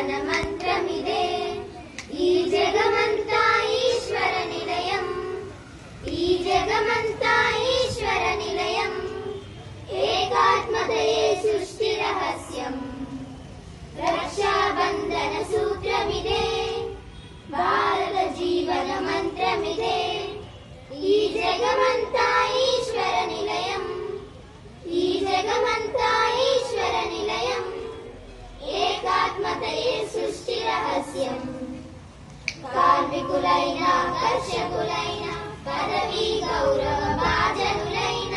జీవన మంత్రమిదే ఈ జగమంతా ఈశ్వర నిలయం ఈ జగమంతా ఈశ్వర నిలయం ఏకాత్మదయే సృష్టి రహస్యం రక్షాబంధన సూత్రమిదే భారత జీవన మంత్రమిదే ఈ జగమంతా ఈశ్వర నిలయం ఈ జగమంతా ఈశ్వర నిలయం ఏకాత్మతయే సృష్టి రహస్యం కార్మికులైన కర్షకులైన పదవీ గౌరవ భాజనులైన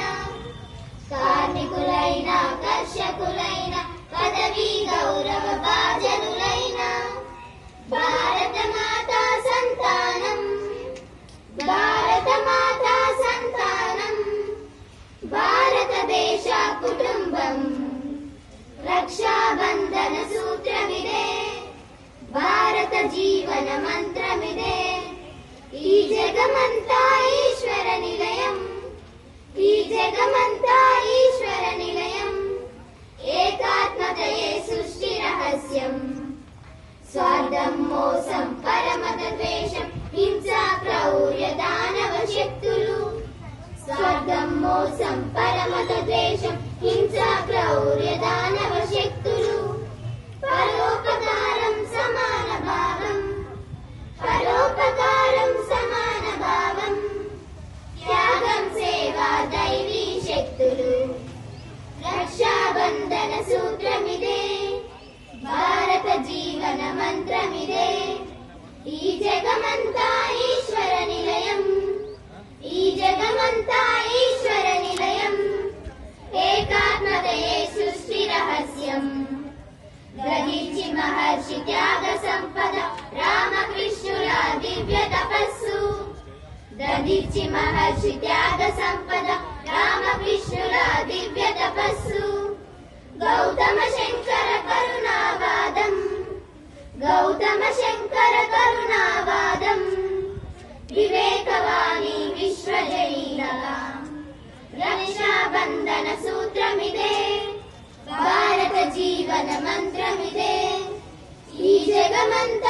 కార్మికులైన కర్షకులైన పదవీ గౌరవ భాజనులైన భారత మాతా సంతానం భారత మాతా సంతానం భారతదేశ కుటుంబం రక్షాబంధన సూత్రమిదే భారత జీవన మంత్రమిదే ఈ జగమంతా ఈశ్వర నిలయం ఈ జగమంతా ఈశ్వర నిలయం ఏకాత్మతయే సృష్టి రహస్యం స్వార్థం మోసం పరమత ద్వేషం హింస క్రౌర్య దానవ శక్తులు స్వార్థం మోసం పరమత ద్వేషం హింస క్రౌర్య దానవ శక్తులు పరోపకారం సమాన భావం పరోపకారం సమాన భావం త్యాగం సేవ దైవీ శక్తులు రక్షాబంధన సూత్రమిదే భారత జీవన మంత్రమిదే ఈ జగమంతా ఈశ్వర నిలయం ఈ జగమంతా ఈశ్వర నిలయం ఏకాత్మదయే సృష్టి రహస్యం గ్రహించి మహర్షి త్యాగ సంపద రామకృష్ణుల దివ్య తపస్సు గ్రహించి మహర్షి త్యాగ సంపద రామకృష్ణుల దివ్య తపస్సు గౌతమ శంకర కరుణావాదం గౌతమ శంకర కరుణావాదం వివేకవాణి విశ్వజనీనగా రక్షాబంధన సూత్రమిదే భారత జీవన మంత్రమిదే ఈ జగమంతా